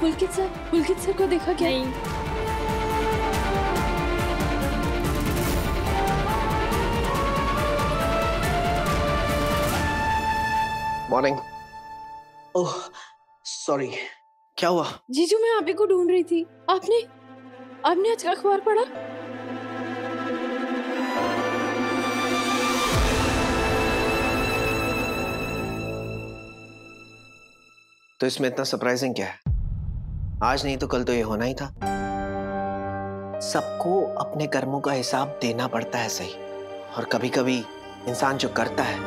पुलकित sir को देखा क्या? नहीं। मॉर्निंग। ओह सॉरी, क्या हुआ? जीजू मैं आप ही को ढूंढ रही थी। आपने आज का अखबार पढ़ा? तो इसमें इतना सरप्राइजिंग क्या है? आज नहीं तो कल तो ये होना ही था। सबको अपने कर्मों का हिसाब देना पड़ता है, सही। और कभी कभी इंसान जो करता है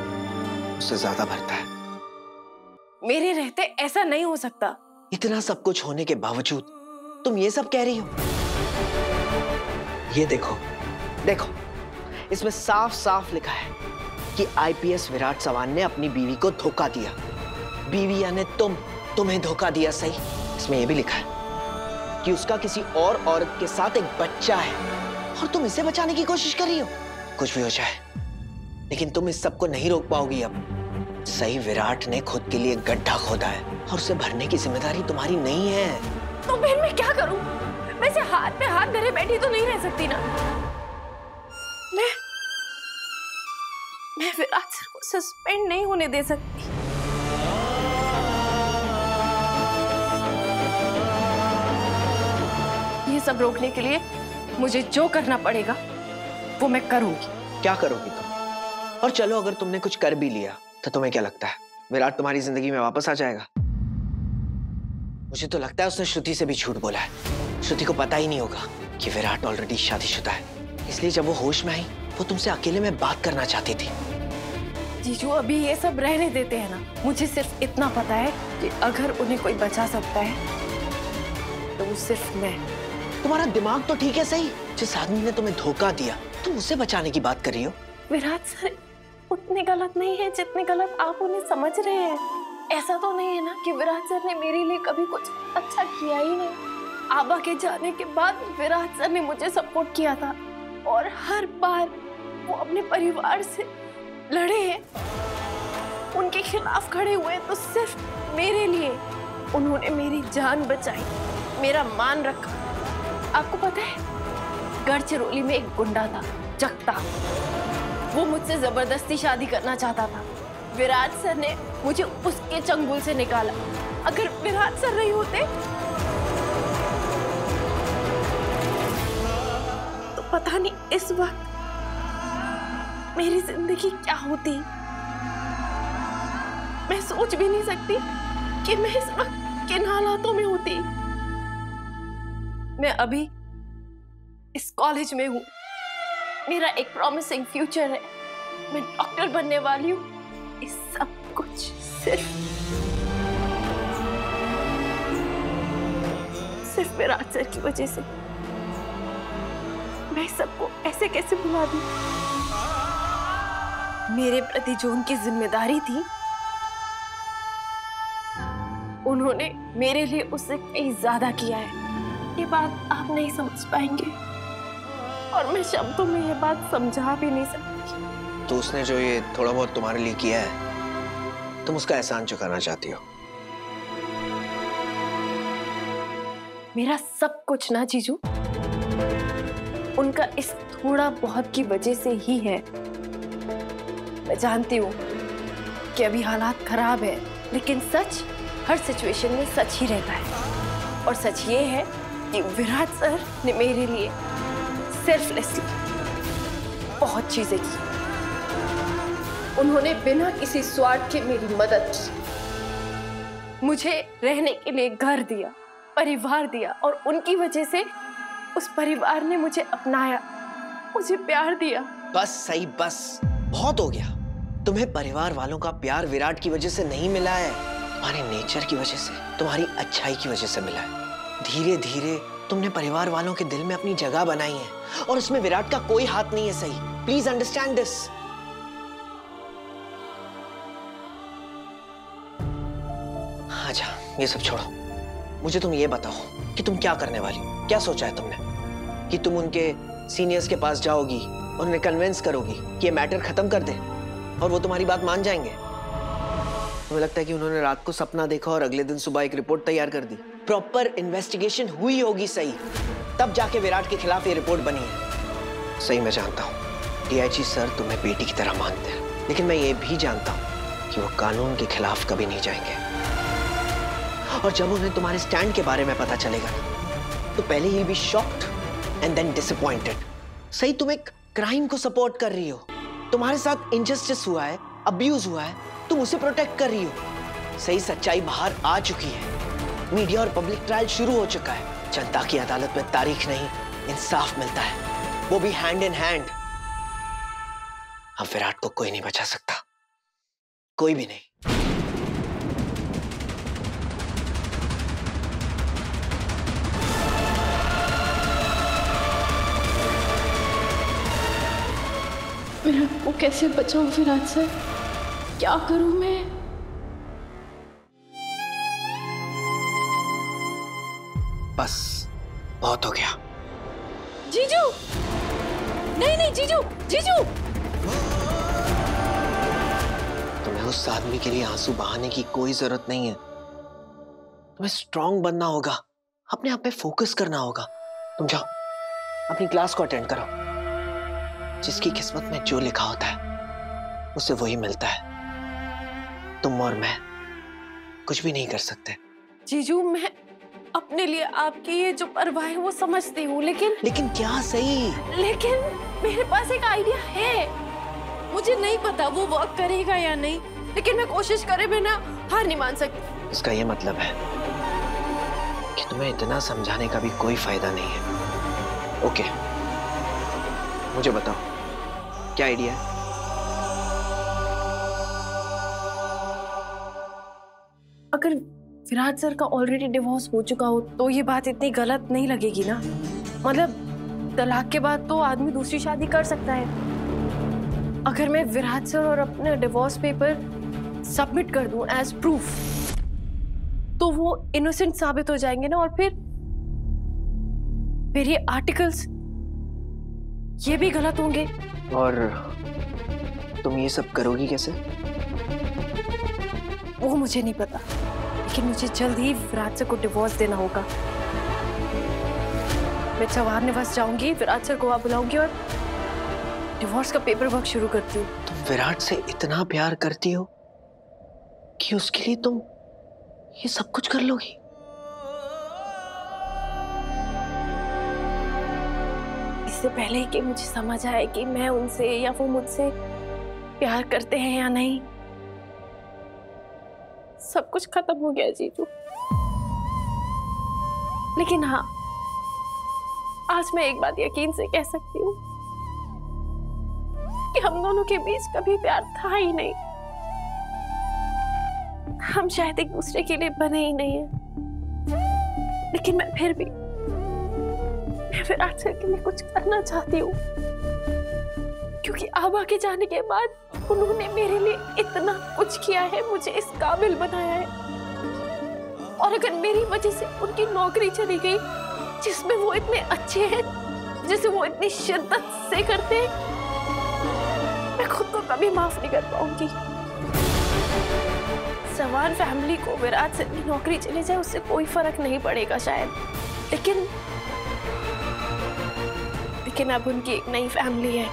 उससे ज्यादा भरता है। मेरे रहते ऐसा नहीं हो सकता। इतना सब कुछ होने के बावजूद तुम ये सब कह रही हो? ये देखो देखो, इसमें साफ साफ लिखा है कि आईपीएस विराट चव्हाण ने अपनी बीवी को धोखा दिया। बीवी यानी तुम्हें धोखा दिया, सही। इसमें यह भी लिखा है कि उसका किसी और औरत के साथ एक बच्चा है और तुम इसे बचाने की कोशिश कर रही हो। कुछ भी हो जाए, लेकिन तुम इस सब को नहीं रोक पाओगी अब। सही, विराट ने खुद के लिए गड्ढा खोदा है और उसे भरने की जिम्मेदारी तुम्हारी नहीं है। तो फिर मैं क्या करूं? वैसे हाथ पे हाथ धरे बैठी तो नहीं रह सकती ना। मैं विराट सर को सस्पेंड नहीं होने दे सकती। ये सब रोकने के लिए मुझे जो करना पड़ेगा वो मैं करूंगी। क्या करोगी तुम? और चलो, अगर तुमने कुछ कर भी लिया तो तुम्हें क्या लगता है विराट तुम्हारी जिंदगी में वापस आ जाएगा? मुझे तो लगता है उसने श्रुति से भी झूठ बोला है। श्रुति को पता ही नहीं होगा कि विराट ऑलरेडी शादीशुदा है। इसलिए जब वो होश में आई, वो तुमसे अकेले में बात करना चाहती थी। जीजू अभी ये सब रहने देते हैं ना। मुझे सिर्फ इतना पता है कि अगर उन्हें कोई बचा सकता है तो वो सिर्फ मैं। तुम्हारा दिमाग तो ठीक है, सही। जिस आदमी ने तुम्हें धोखा दिया तुम उसे बचाने की बात कर रही हो। विराट सर उतने गलत नहीं है जितने गलत आप उन्हें समझ रहे हैं। ऐसा तो नहीं है ना कि विराट सर ने मेरे लिए कभी कुछ अच्छा किया ही नहीं। आबा के जाने के बाद विराट सर ने मुझे सपोर्ट किया था और हर बार वो अपने परिवार से लड़े हैं, उनके खिलाफ खड़े हुए तो सिर्फ मेरे लिए। उन्होंने मेरी जान बचाई, मेरा मान रखा। आपको पता है, गढ़चिरौली में एक गुंडा था, जगता। वो मुझसे जबरदस्ती शादी करना चाहता था। विराट सर ने मुझे उसके चंगुल से निकाला। अगर विराट सर नहीं होते तो पता नहीं इस वक्त मेरी जिंदगी क्या होती। मैं सोच भी नहीं सकती कि मैं इस वक्त किन हालातों में होती। मैं अभी इस कॉलेज में हूँ, मेरा एक प्रॉमिसिंग फ्यूचर है, मैं डॉक्टर बनने वाली हूँ। इस सब कुछ सिर्फ विराट सर की वजह से। मैं सबको ऐसे कैसे भुला दूं? मेरे प्रति जो उनकी जिम्मेदारी थी, उन्होंने मेरे लिए उससे कहीं ज्यादा किया है। ये बात आप नहीं समझ पाएंगे और मैं शब्दों में ये बात समझा भी नहीं सकती। तो उसने जो ये थोड़ा बहुत तुम्हारे लिए किया है, तुम उसका एहसान चुकाना चाहती हो? मेरा सब कुछ ना जीजू उनका इस थोड़ा बहुत की वजह से ही है। मैं जानती हूँ कि अभी हालात खराब है, लेकिन सच हर सिचुएशन में सच ही रहता है। और सच ये है कि विराट सर ने मेरे लिए सेल्फलेसली बहुत चीजें की। उन्होंने बिना किसी स्वार्थ के मेरी मदद की, मुझे रहने के लिए घर दिया, परिवार दिया, और उनकी वजह से उस परिवार ने मुझे अपनाया, मुझे प्यार दिया। बस सही, बस बहुत हो गया। तुम्हें परिवार वालों का प्यार विराट की वजह से नहीं मिला है, तुम्हारे नेचर की वजह से, तुम्हारी अच्छाई की वजह से मिला है। धीरे धीरे तुमने परिवार वालों के दिल में अपनी जगह बनाई है और उसमें विराट का कोई हाथ नहीं है, सही। Please understand this. अच्छा ये सब छोड़ो, मुझे तुम ये बताओ कि तुम क्या करने वाली हो? क्या सोचा है तुमने? कि तुम उनके सीनियर्स के पास जाओगी और उन्हें कन्विंस करोगी कि ये मैटर खत्म कर दे और वो तुम्हारी बात मान जाएंगे? तुम्हें लगता है कि उन्होंने रात को सपना देखा और अगले दिन सुबह एक रिपोर्ट तैयार कर दी? प्रॉपर इन्वेस्टिगेशन हुई होगी सही, तब जाके विराट के खिलाफ ये रिपोर्ट बनी है। सही मैं जानता हूँ डीआईजी सर तुम्हें बेटी की तरह मानते हैं, लेकिन मैं ये भी जानता हूँ कि वो कानून के खिलाफ कभी नहीं जाएंगे। और जब उन्हें तुम्हारे स्टैंड के बारे में पता चलेगा ना, तो पहले ही be shocked and then disappointed. सही तुम एक क्राइम को सपोर्ट कर रही हो, तुम्हारे साथ इनजस्टिस हुआ है, अब्यूज हुआ है, तुम उसे प्रोटेक्ट कर रही हो। सही सच्चाई बाहर आ चुकी है, मीडिया और पब्लिक ट्रायल शुरू हो चुका है। जनता की अदालत में तारीख नहीं इंसाफ मिलता है, वो भी हैंड इन हैंड। अब विराट को कोई नहीं बचा सकता, कोई भी नहीं। विराट को कैसे बचाऊं विराट से? क्या करूं मैं? बस बहुत हो गया। जीजू! नहीं नहीं जीजू! जीजू! तुम्हें उस आदमी के लिए आंसू बहाने की कोई जरूरत नहीं है। तुम्हें स्ट्रांग बनना होगा, अपने आप पे फोकस करना होगा। तुम जाओ अपनी क्लास को अटेंड करो। जिसकी किस्मत में जो लिखा होता है उसे वही मिलता है। तुम और मैं कुछ भी नहीं कर सकते। जीजू, मैं अपने लिए आपकी ये जो परवाह है वो समझती हूँ, लेकिन क्या सही? लेकिन मेरे पास एक आइडिया है। मुझे नहीं पता वो वर्क करेगा या नहीं, लेकिन मैं कोशिश करे बिना हार नहीं मान सकती। इसका ये मतलब है कि तुम्हें इतना समझाने का भी कोई फायदा नहीं है। ओके, मुझे बताओ क्या आइडिया है? अगर विराट सर का ऑलरेडी डिवोर्स हो चुका हो तो ये बात इतनी गलत नहीं लगेगी ना। मतलब तलाक के बाद तो आदमी दूसरी शादी कर सकता है। अगर मैं विराट सर और अपने डिवोर्स पेपर सबमिट कर दूं एज प्रूफ, तो वो इनोसेंट साबित हो जाएंगे ना। और फिर ये आर्टिकल्स ये भी गलत होंगे। और तुम ये सब करोगी कैसे? वो मुझे नहीं पता, लेकिन मुझे जल्द ही विराट सर को डिवोर्स देना होगा। मैं जवाहर निवास जाऊंगी, विराट सर को वहां बुलाऊंगी और डिवोर्स का पेपर वर्क शुरू करती हूँ। तुम विराट से इतना प्यार करती हो कि उसके लिए तुम ये सब कुछ कर लोगी? इससे पहले कि मुझे समझ आए कि मैं उनसे या वो मुझसे प्यार करते हैं या नहीं, सब कुछ खत्म हो गया जीजू। लेकिन हाँ, आज मैं एक बात यकीन से कह सकती हूँ कि हम दोनों के बीच कभी प्यार था ही नहीं। हम शायद एक दूसरे के लिए बने ही नहीं है। लेकिन मैं फिर भी विराट सर के लिए कुछ करना चाहती हूँ, क्योंकि आबा के जाने के बाद उन्होंने मेरे लिए इतना कुछ किया है, मुझे इस काबिल बनाया है। और अगर मेरी वजह से उनकी नौकरी चली गई, जिसमें वो इतने अच्छे हैं, जिसे वो इतनी शिद्दत से करते हैं, मैं खुद को कभी माफ नहीं कर पाऊंगी। सवान फैमिली को विराट सर की नौकरी चली जाए उससे कोई फर्क नहीं पड़ेगा शायद, लेकिन अब उनकी एक नई फैमिली है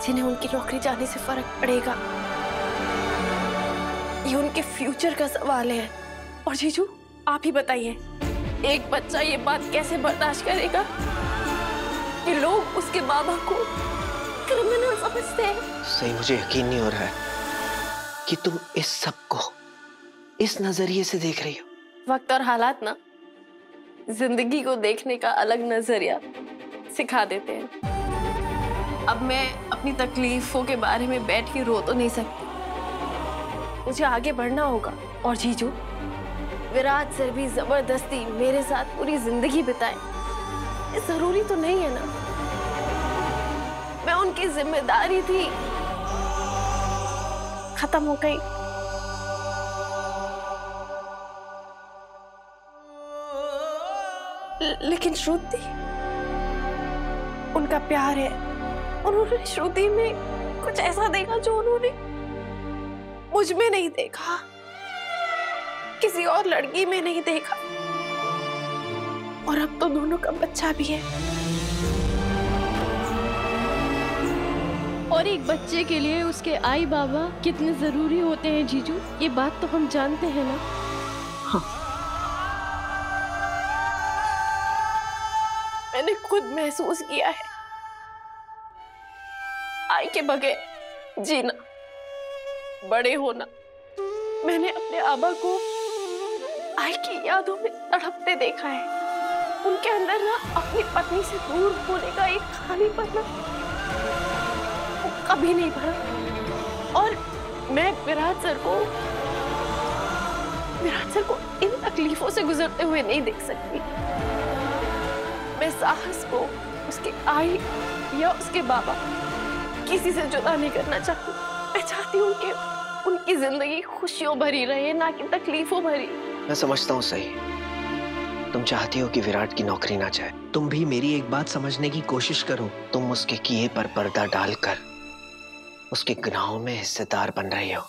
जिन्हें उनकी नौकरी जाने से फर्क पड़ेगा। ये उनके फ्यूचर का सवाल है। और जीजू, आप ही बताइए, एक बच्चा ये बात कैसे बर्दाश्त करेगा कि लोग उसके बाबा को क्रिमिनल समझते हैं? सही, मुझे यकीन नहीं हो रहा है कि तुम इस सब को इस नजरिए से देख रही हो। वक्त और हालात ना जिंदगी को देखने का अलग नजरिया सिखा देते हैं। अब मैं अपनी तकलीफों के बारे में बैठ के रो तो नहीं सकती, मुझे आगे बढ़ना होगा। और जीजू, विराट सर भी जबरदस्ती मेरे साथ पूरी जिंदगी बिताए, ये जरूरी तो नहीं है ना। मैं उनकी जिम्मेदारी थी, खत्म हो गई। लेकिन श्रुति, उनका प्यार है। उन्होंने श्रुति में कुछ ऐसा देखा जो उन्होंने मुझ में नहीं देखा, किसी और लड़की में नहीं देखा, और अब तो दोनों का बच्चा भी है। और एक बच्चे के लिए उसके आई बाबा कितने जरूरी होते हैं जीजू, ये बात तो हम जानते हैं ना। हाँ। मैंने खुद महसूस किया है आई के बगैर जीना, बड़े होना। मैंने अपने आबा को आई की यादों में तड़पते देखा है। उनके अंदर ना अपनी पत्नी से दूर होने का एक खालीपन ना वो कभी नहीं भरा। और मैं विराट सर को इन तकलीफों से गुजरते हुए नहीं देख सकती। मैं साहस को उसके आई या उसके बाबा किसी से जुदा नहीं करना चाहती। मैं चाहती हूँ कि उनकी जिंदगी खुशियों भरी रहे, ना कि तकलीफों भरी। मैं समझता हूँ सही, तुम चाहती हो कि विराट की नौकरी ना जाए। तुम भी मेरी एक बात समझने की कोशिश करो। तुम उसके किए पर पर्दा डालकर उसके गुनाहों में हिस्सेदार बन रही हो।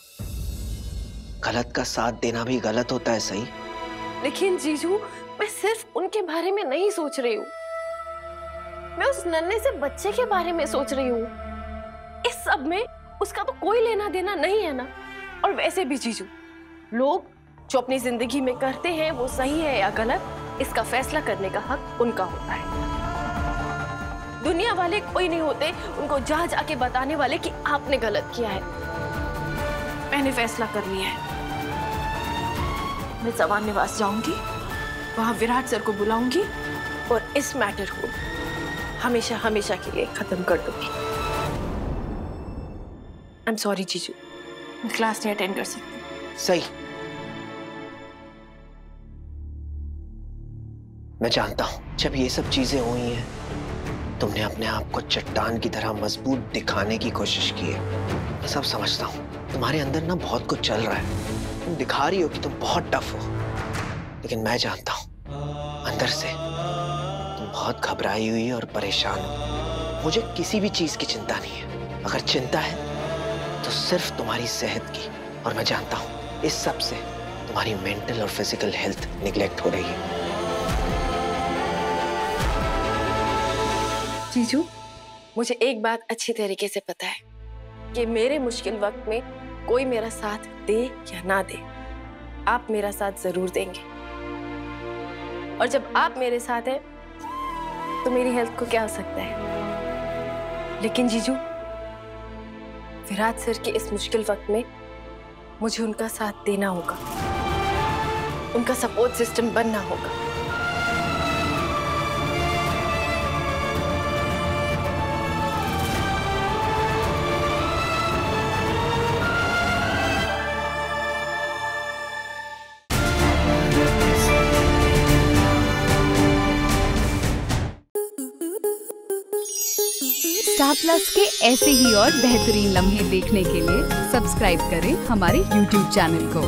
गलत का साथ देना भी गलत होता है सही। लेकिन जीजू, मैं सिर्फ उनके बारे में नहीं सोच रही हूँ, मैं उस नन्हे से बच्चे के बारे में सोच रही हूँ। इस सब में उसका तो कोई लेना देना नहीं है ना। और वैसे भी जीजू, लोग जो अपनी जिंदगी में करते हैं वो सही है या गलत, इसका फैसला करने का हक उनका होता है। दुनिया वाले कोई नहीं होते उनको जा जाके बताने वाले कि आपने गलत किया है। मैंने फैसला कर लिया है, मैं जवान निवास जाऊंगी, वहां विराट सर को बुलाऊंगी और इस मैटर को हमेशा हमेशा के लिए खत्म कर दूंगी। आई एम सॉरी जीजू, मैं क्लास नहीं अटेंड कर सकती। सही, मैं जानता हूं जब ये सब चीजें हुई हैं तुमने अपने आप को चट्टान की तरह मजबूत दिखाने की कोशिश की है। मैं सब समझता हूं, तुम्हारे अंदर ना बहुत कुछ चल रहा है। तुम दिखा रही हो कि तुम बहुत टफ हो, लेकिन मैं जानता हूं अंदर से तुम बहुत घबराई हुई और परेशान हो। मुझे किसी भी चीज की चिंता नहीं है। अगर चिंता है तो सिर्फ तुम्हारी सेहत की, और मैं जानता हूं इस सब से तुम्हारी मेंटल और फिजिकल हेल्थ निगलेक्ट हो रही है। जीजू, मुझे एक बात अच्छी तरीके से पता है कि मेरे मुश्किल वक्त में कोई मेरा साथ दे या ना दे, आप मेरा साथ जरूर देंगे। और जब आप मेरे साथ हैं तो मेरी हेल्थ को क्या हो सकता है। लेकिन जीजू, विराट सर के इस मुश्किल वक्त में मुझे उनका साथ देना होगा, उनका सपोर्ट सिस्टम बनना होगा। स्टार प्लस के ऐसे ही और बेहतरीन लम्हे देखने के लिए सब्सक्राइब करें हमारे YouTube चैनल को।